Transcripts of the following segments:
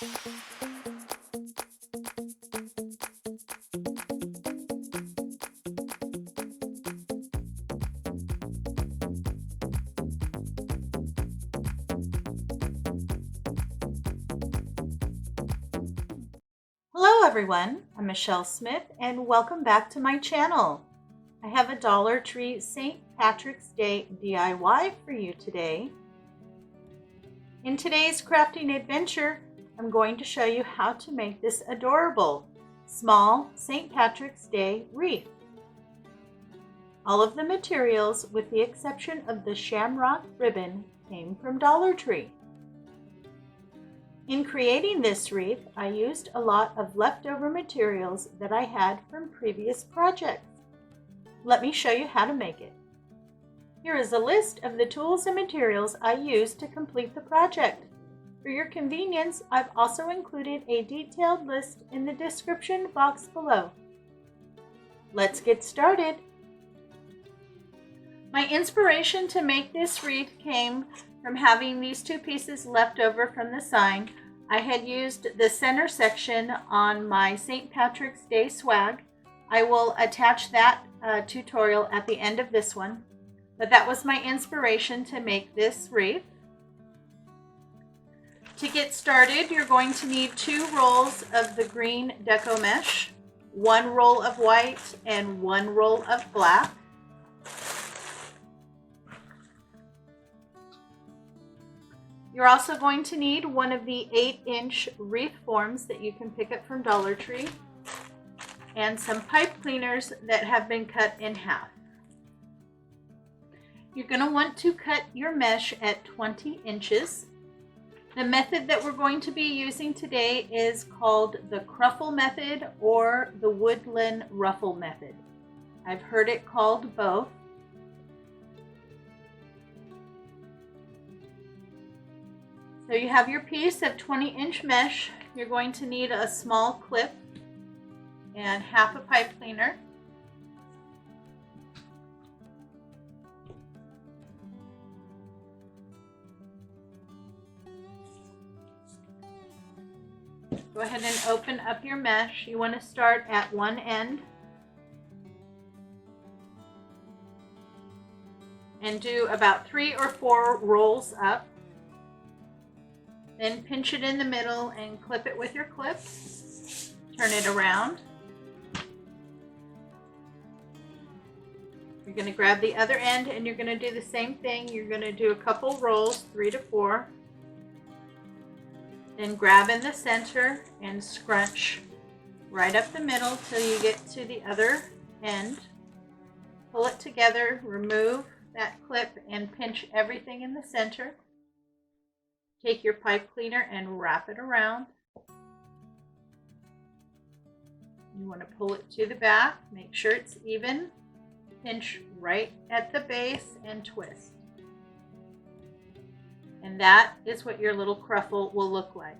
Hello everyone, I'm Michelle Smith and welcome back to my channel. I have a Dollar Tree St. Patrick's Day DIY for you today. In today's crafting adventure, I'm going to show you how to make this adorable, small St. Patrick's Day wreath. All of the materials, with the exception of the shamrock ribbon, came from Dollar Tree. In creating this wreath, I used a lot of leftover materials that I had from previous projects. Let me show you how to make it. Here is a list of the tools and materials I used to complete the project. For your convenience, I've also included a detailed list in the description box below. Let's get started. My inspiration to make this wreath came from having these two pieces left over from the sign. I had used the center section on my St. Patrick's Day swag. I will attach that tutorial at the end of this one, but that was my inspiration to make this wreath. To get started, you're going to need 2 rolls of the green deco mesh, 1 roll of white, and 1 roll of black. You're also going to need one of the 8-inch wreath forms that you can pick up from Dollar Tree, and some pipe cleaners that have been cut in half. You're going to want to cut your mesh at 20 inches. The method that we're going to be using today is called the Cruffle Method or the Woodland Ruffle Method. I've heard it called both. So you have your piece of 20-inch mesh. You're going to need a small clip and half a pipe cleaner. Go ahead and open up your mesh. You want to start at one end and do about 3 or 4 rolls up. Then pinch it in the middle and clip it with your clip. Turn it around. You're going to grab the other end and you're going to do the same thing. You're going to do a couple rolls, 3 to 4. Then grab in the center and scrunch right up the middle till you get to the other end. Pull it together, remove that clip, and pinch everything in the center. Take your pipe cleaner and wrap it around. You want to pull it to the back, make sure it's even, pinch right at the base and twist. And that is what your little cruffle will look like.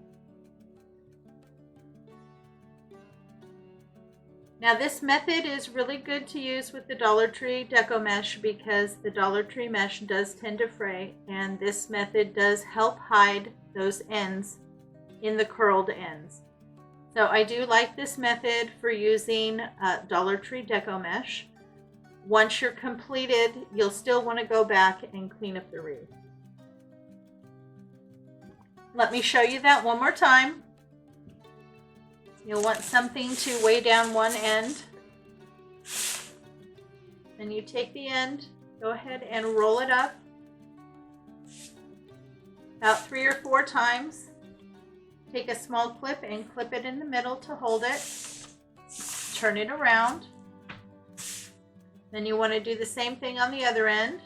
Now this method is really good to use with the Dollar Tree deco mesh because the Dollar Tree mesh does tend to fray, and this method does help hide those ends in the curled ends. So I do like this method for using Dollar Tree deco mesh. Once you're completed, you'll still want to go back and clean up the wreath. Let me show you that one more time. You'll want something to weigh down one end. Then you take the end, go ahead and roll it up about 3 or 4 times. Take a small clip and clip it in the middle to hold it. Turn it around. Then you want to do the same thing on the other end.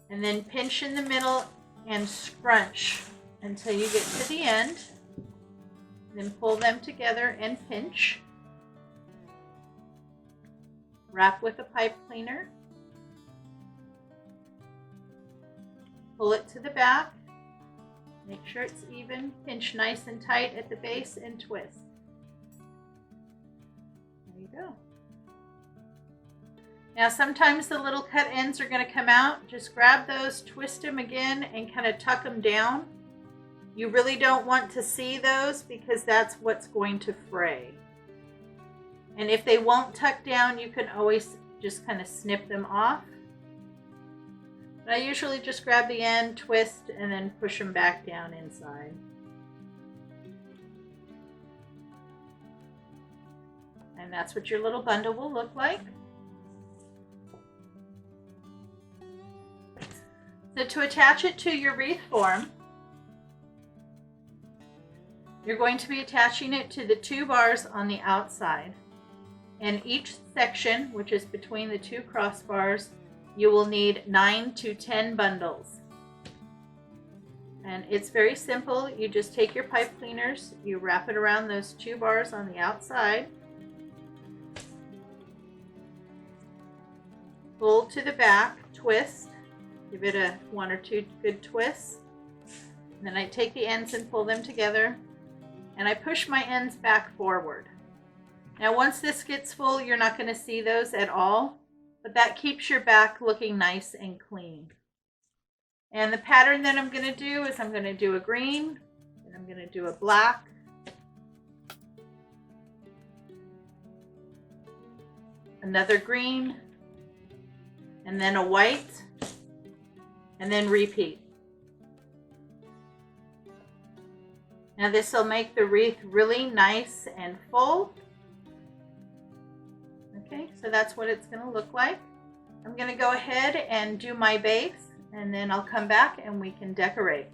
And then pinch in the middle and scrunch until you get to the end. Then pull them together and pinch. Wrap with a pipe cleaner. Pull it to the back. Make sure it's even. Pinch nice and tight at the base and twist. There you go. Now sometimes the little cut ends are going to come out. Just grab those, twist them again, and kind of tuck them down. You really don't want to see those because that's what's going to fray. And if they won't tuck down, you can always just kind of snip them off. But I usually just grab the end, twist, and then push them back down inside. And that's what your little bundle will look like. So to attach it to your wreath form, you're going to be attaching it to the 2 bars on the outside. And each section, which is between the 2 crossbars, you will need 9 to 10 bundles. And it's very simple. You just take your pipe cleaners, you wrap it around those 2 bars on the outside, pull to the back, twist, give it a 1 or 2 good twists. And then I take the ends and pull them together, and I push my ends back forward. Now once this gets full, you're not going to see those at all, but that keeps your back looking nice and clean. And the pattern that I'm going to do is I'm going to do a green, and I'm going to do a black, another green, and then a white, and then repeat. Now this will make the wreath really nice and full. Okay, so that's what it's going to look like. I'm going to go ahead and do my base, and then I'll come back and we can decorate.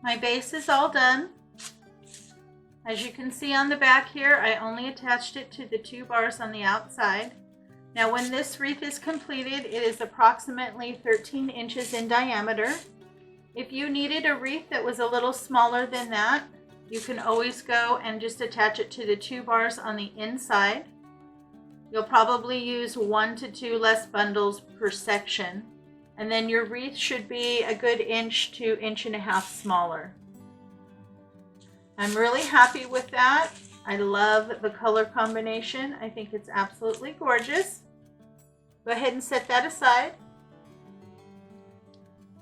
My base is all done. As you can see on the back here, I only attached it to the 2 bars on the outside. Now when this wreath is completed, it is approximately 13 inches in diameter. If you needed a wreath that was a little smaller than that, you can always go and just attach it to the 2 bars on the inside. You'll probably use 1 to 2 less bundles per section, and then your wreath should be a good 1 to 1.5 inches smaller. I'm really happy with that. I love the color combination. I think it's absolutely gorgeous. Go ahead and set that aside.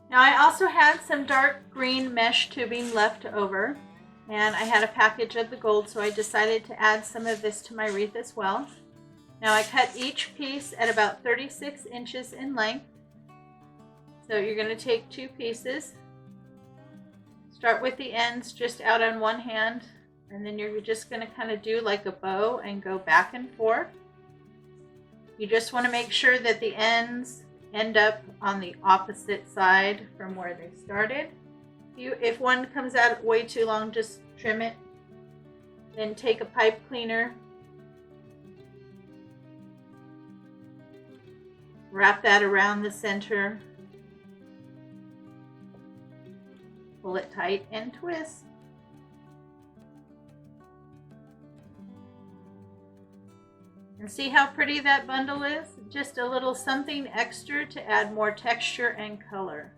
Now I also had some dark green mesh tubing left over, and I had a package of the gold, so I decided to add some of this to my wreath as well. Now I cut each piece at about 36 inches in length. So you're going to take 2 pieces, start with the ends just out on one hand, and then you're just going to kind of do like a bow and go back and forth. You just want to make sure that the ends end up on the opposite side from where they started. If one comes out way too long, just trim it. Then take a pipe cleaner, wrap that around the center, pull it tight and twist. And see how pretty that bundle is? Just a little something extra to add more texture and color.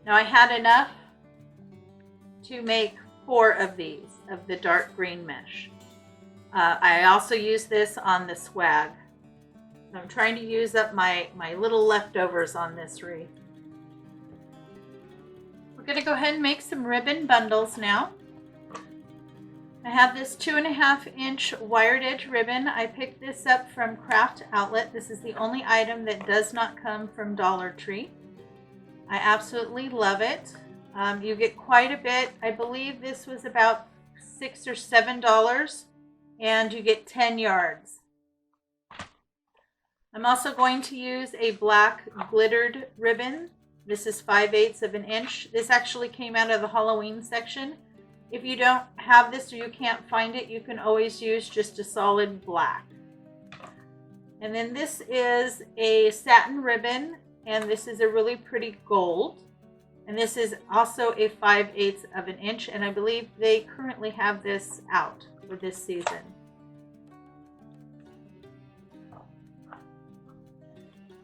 Now I had enough to make 4 of these, of the dark green mesh. I also use this on the swag. I'm trying to use up my little leftovers on this wreath. We're going to go ahead and make some ribbon bundles now. I have this 2.5 inch wired edge ribbon. I picked this up from Craft Outlet. This is the only item that does not come from Dollar Tree. I absolutely love it. You get quite a bit. I believe this was about $6 or $7, and you get 10 yards. I'm also going to use a black glittered ribbon. This is 5/8 of an inch. This actually came out of the Halloween section. If you don't have this or you can't find it, you can always use just a solid black. And then this is a satin ribbon, and this is a really pretty gold. And this is also a 5/8 of an inch, and I believe they currently have this out for this season.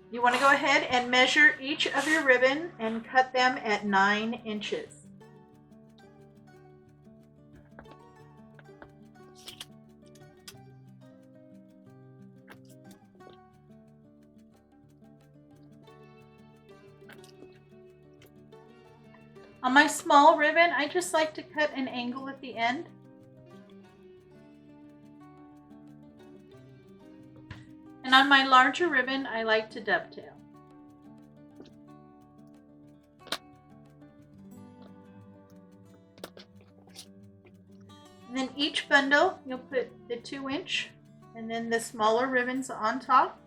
You want to go ahead and measure each of your ribbon and cut them at 9 inches. On my small ribbon, I just like to cut an angle at the end. And on my larger ribbon, I like to dovetail. And then each bundle, you'll put the 2-inch and then the smaller ribbons on top.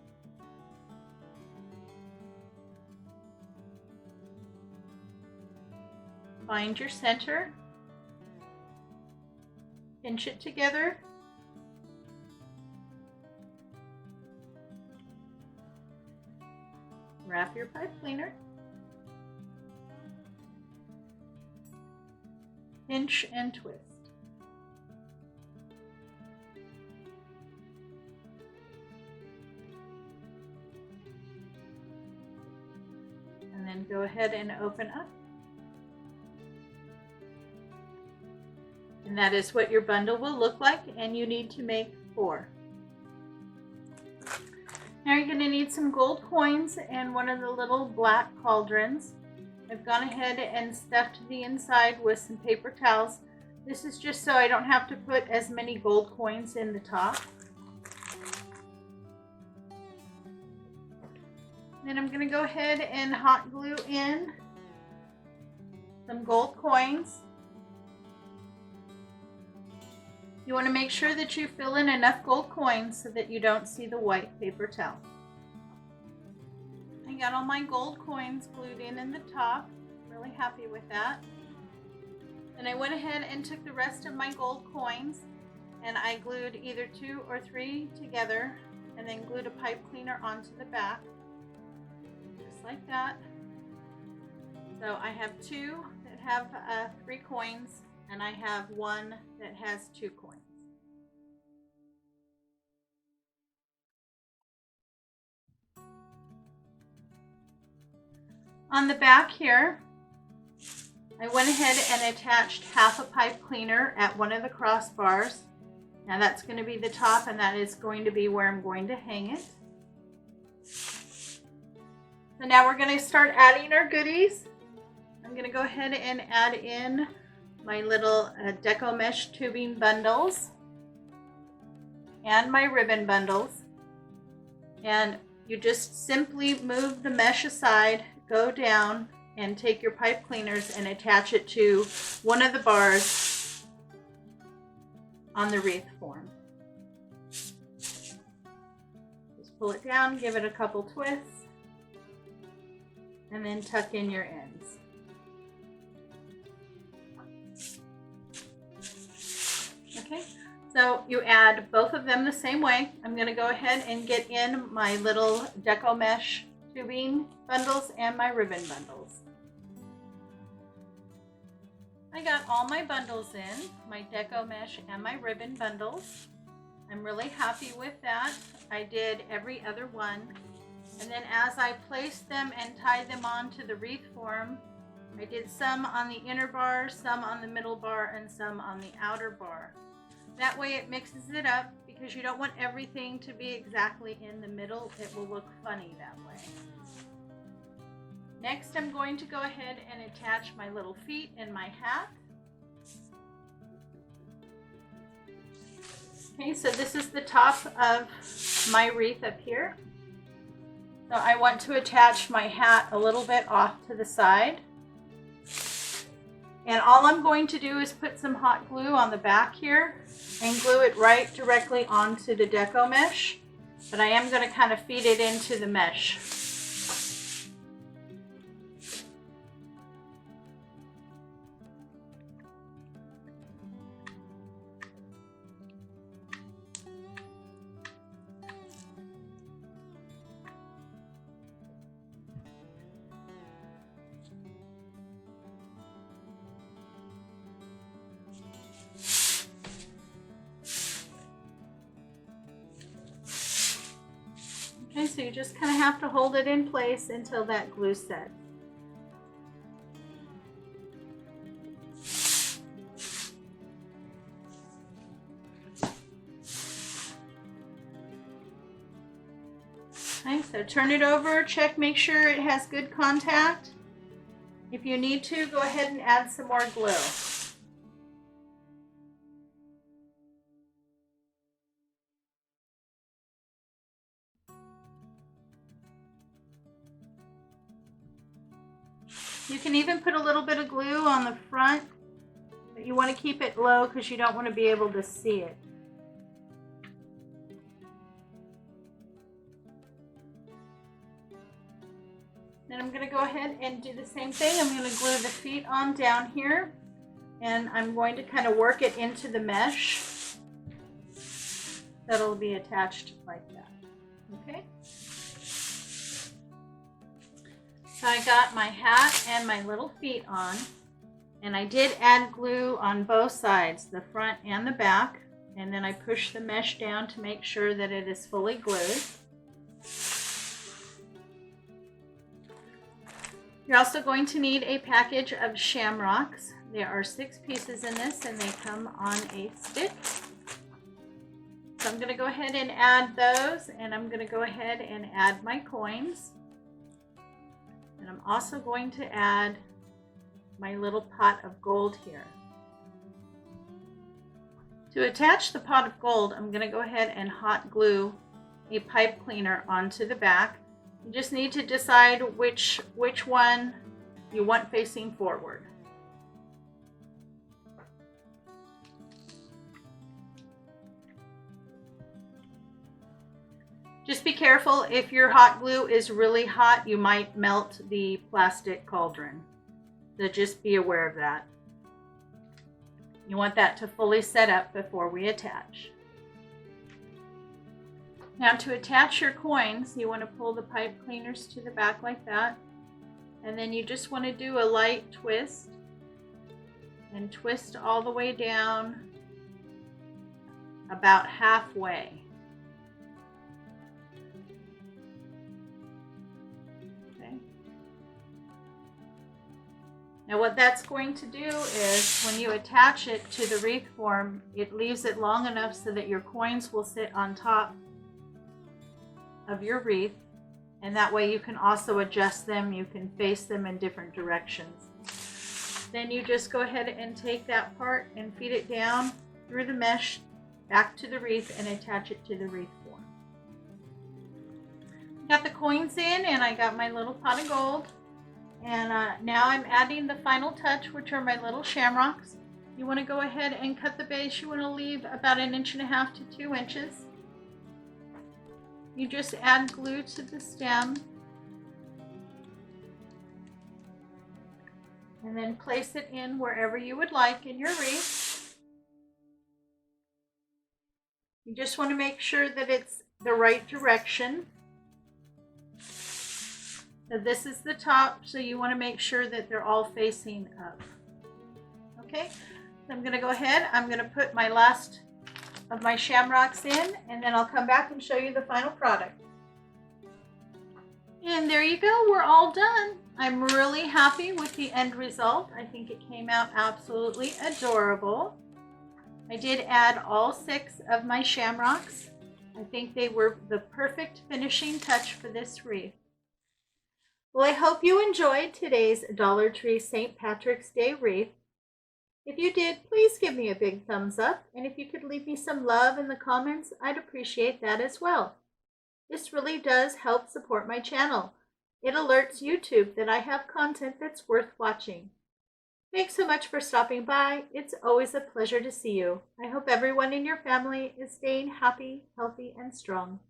Find your center, pinch it together, wrap your pipe cleaner, pinch and twist. And then go ahead and open up. And that is what your bundle will look like, and you need to make 4. Now you're going to need some gold coins and one of the little black cauldrons. I've gone ahead and stuffed the inside with some paper towels. This is just so I don't have to put as many gold coins in the top. Then I'm going to go ahead and hot glue in some gold coins. You want to make sure that you fill in enough gold coins so that you don't see the white paper towel. I got all my gold coins glued in the top. Really happy with that. And I went ahead and took the rest of my gold coins and I glued either 2 or 3 together and then glued a pipe cleaner onto the back. Just like that. So I have 2 that have 3 coins. And I have 1 that has 2 coins. On the back here, I went ahead and attached half a pipe cleaner at one of the crossbars. Now that's going to be the top, and that is going to be where I'm going to hang it. So now we're going to start adding our goodies. I'm going to go ahead and add in my little deco mesh tubing bundles and my ribbon bundles, and you just simply move the mesh aside, go down and take your pipe cleaners and attach it to one of the bars on the wreath form. Just pull it down, give it a couple twists, and then tuck in your ends. Okay, so you add both of them the same way. I'm going to go ahead and get in my little deco mesh tubing bundles and my ribbon bundles. I got all my bundles in, my deco mesh and my ribbon bundles. I'm really happy with that. I did every other one. And then as I placed them and tied them onto the wreath form, I did some on the inner bar, some on the middle bar, and some on the outer bar. That way it mixes it up because you don't want everything to be exactly in the middle. It will look funny that way. Next, I'm going to go ahead and attach my little feet and my hat. Okay, so this is the top of my wreath up here. So I want to attach my hat a little bit off to the side. And all I'm going to do is put some hot glue on the back here and glue it right directly onto the deco mesh. But I am going to kind of feed it into the mesh. Okay, so you just kind of have to hold it in place until that glue sets. Okay, so turn it over, check, make sure it has good contact. If you need to, go ahead and add some more glue. You can even put a little bit of glue on the front, but you want to keep it low because you don't want to be able to see it. Then I'm going to go ahead and do the same thing. I'm going to glue the feet on down here, and I'm going to kind of work it into the mesh that'll be attached like that. Okay. So I got my hat and my little feet on, and I did add glue on both sides, the front and the back, and then I push the mesh down to make sure that it is fully glued. You're also going to need a package of shamrocks. There are 6 pieces in this, and they come on a stick. So I'm going to go ahead and add those, and I'm going to go ahead and add my coins. And I'm also going to add my little pot of gold here. To attach the pot of gold, I'm going to go ahead and hot glue a pipe cleaner onto the back. You just need to decide which one you want facing forward. Just be careful, if your hot glue is really hot, you might melt the plastic cauldron. So just be aware of that. You want that to fully set up before we attach. Now to attach your coins, you want to pull the pipe cleaners to the back like that. And then you just want to do a light twist. And twist all the way down about halfway. Now what that's going to do is when you attach it to the wreath form, it leaves it long enough so that your coins will sit on top of your wreath, and that way you can also adjust them, you can face them in different directions. Then you just go ahead and take that part and feed it down through the mesh back to the wreath and attach it to the wreath form. Got the coins in, and I got my little pot of gold. And now I'm adding the final touch, which are my little shamrocks. You want to go ahead and cut the base. You want to leave about 1.5 inches to 2 inches. You just add glue to the stem. And then place it in wherever you would like in your wreath. You just want to make sure that it's the right direction. So this is the top, so you want to make sure that they're all facing up. Okay, so I'm going to go ahead, I'm going to put my last of my shamrocks in, and then I'll come back and show you the final product. And there you go, we're all done. I'm really happy with the end result. I think it came out absolutely adorable. I did add all 6 of my shamrocks. I think they were the perfect finishing touch for this wreath. Well, I hope you enjoyed today's Dollar Tree St. Patrick's Day wreath. If you did, please give me a big thumbs up, and if you could leave me some love in the comments, I'd appreciate that as well. This really does help support my channel. It alerts YouTube that I have content that's worth watching. Thanks so much for stopping by. It's always a pleasure to see you. I hope everyone in your family is staying happy, healthy, and strong.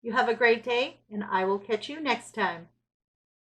You have a great day, and I will catch you next time.